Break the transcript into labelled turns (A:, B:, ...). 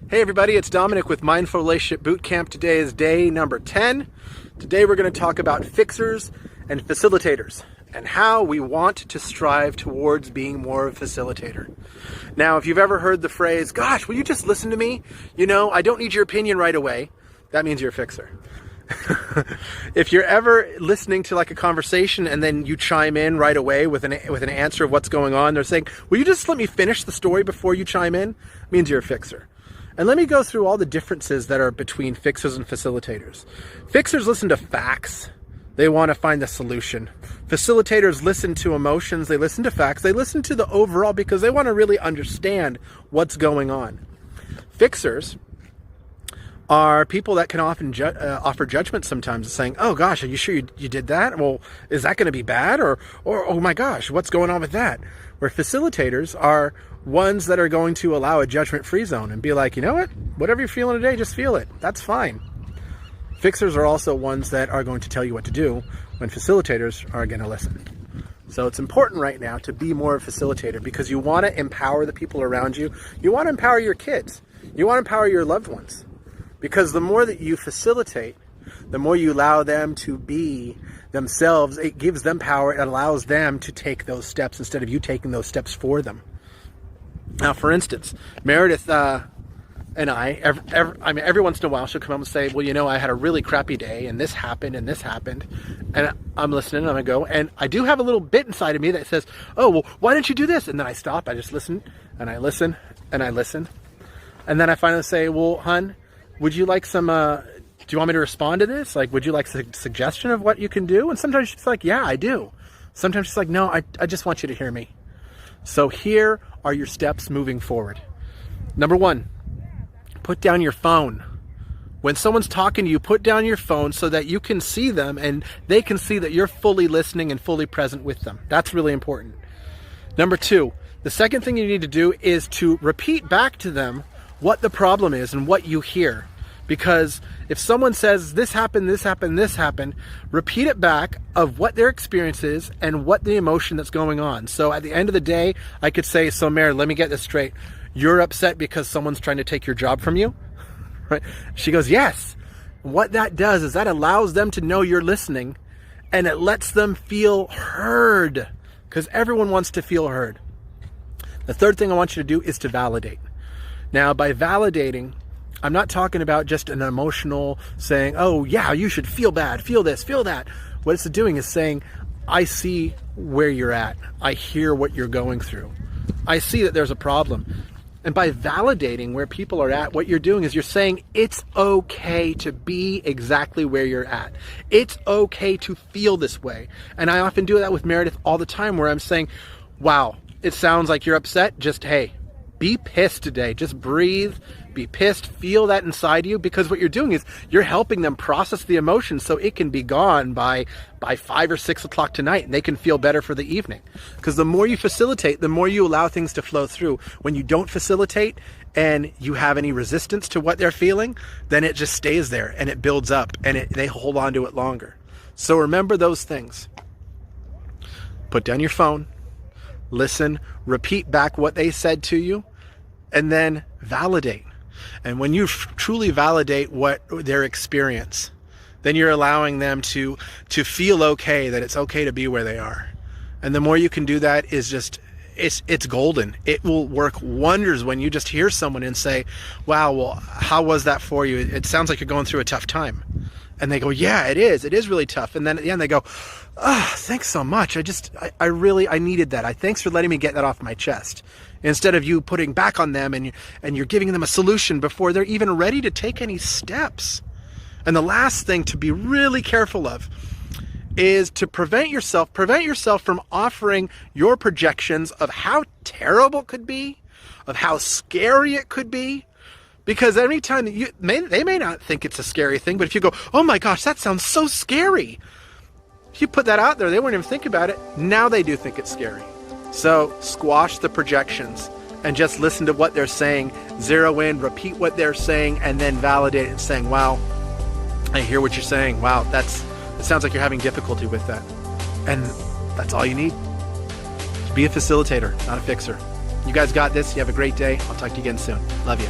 A: Hey everybody, it's Dominic with Mindful Relationship Bootcamp. Today is day number 10. Today we're going to talk about fixers and facilitators and how we want to strive towards being more of a facilitator. Now, if you've ever heard the phrase, gosh, will you just listen to me? You know, I don't need your opinion right away. That means you're a fixer. If you're ever listening to like a conversation and then you chime in right away with an answer of what's going on, they're saying, will you just let me finish the story before you chime in? It means you're a fixer. And let me go through all the differences that are between fixers and facilitators. Fixers listen to facts. They want to find the solution. Facilitators listen to emotions. They listen to facts. They listen to the overall because they want to really understand what's going on. Fixers are people that can often offer judgment sometimes, saying, oh gosh, are you sure you did that? Well, is that going to be bad? Or oh my gosh, what's going on with that? Where facilitators are ones that are going to allow a judgment-free zone and be like, you know what? Whatever you're feeling today, just feel it. That's fine. Fixers are also ones that are going to tell you what to do when facilitators are going to listen. So it's important right now to be more of a facilitator because you want to empower the people around you. You want to empower your kids. You want to empower your loved ones. Because the more that you facilitate, the more you allow them to be themselves, it gives them power. It allows them to take those steps instead of you taking those steps for them. Now, for instance, Meredith and I, every once in a while, she'll come up and say, well, you know, I had a really crappy day, and this happened, and this happened. And I'm listening, and I'm going to go, and I do have a little bit inside of me that says, oh, well, why didn't you do this? And then I stop, I just listen, and I listen, and I listen. And then I finally say, well, hon, would you like some, do you want me to respond to this? Like, would you like a suggestion of what you can do? And sometimes she's like, yeah, I do. Sometimes she's like, no, I just want you to hear me. So here are your steps moving forward. Number 1, put down your phone. When someone's talking to you, put down your phone so that you can see them and they can see that you're fully listening and fully present with them. That's really important. Number 2, the second thing you need to do is to repeat back to them what the problem is and what you hear. Because if someone says this happened, this happened, this happened, repeat it back of what their experience is and what the emotion that's going on. So at the end of the day, I could say, so Mary, let me get this straight. You're upset because someone's trying to take your job from you? Right? She goes, yes. What that does is that allows them to know you're listening and it lets them feel heard because everyone wants to feel heard. The third thing I want you to do is to validate. Now, by validating, I'm not talking about just an emotional saying, oh yeah, you should feel bad, feel this, feel that. What it's doing is saying, I see where you're at. I hear what you're going through. I see that there's a problem. And by validating where people are at, what you're doing is you're saying it's okay to be exactly where you're at. It's okay to feel this way. And I often do that with Meredith all the time where I'm saying, wow, it sounds like you're upset. Just, hey, be pissed today. Just breathe, be pissed, feel that inside you, because what you're doing is you're helping them process the emotion so it can be gone by 5 or 6 o'clock tonight and they can feel better for the evening. Because the more you facilitate, the more you allow things to flow through. When you don't facilitate and you have any resistance to what they're feeling, then it just stays there and it builds up and they hold on to it longer. So remember those things. Put down your phone, listen, repeat back what they said to you, and then validate. And when you truly validate what their experience, then you're allowing them to feel okay, that it's okay to be where they are. And the more you can do that is just, it's golden. It will work wonders when you just hear someone and say, wow, well, how was that for you? It sounds like you're going through a tough time. And they go, yeah, it is really tough. And then at the end they go, oh, thanks so much. I really needed that. Thanks for letting me get that off my chest. Instead of you putting back on them and you're giving them a solution before they're even ready to take any steps. And the last thing to be really careful of is to prevent yourself from offering your projections of how terrible it could be, of how scary it could be. Because every time they may not think it's a scary thing, but if you go, oh my gosh, that sounds so scary. If you put that out there, they wouldn't even think about it. Now they do think it's scary. So squash the projections and just listen to what they're saying, zero in, repeat what they're saying, and then validate it and saying, wow, I hear what you're saying. Wow, it sounds like you're having difficulty with that. And that's all you need. Be a facilitator, not a fixer. You guys got this. You have a great day. I'll talk to you again soon. Love you.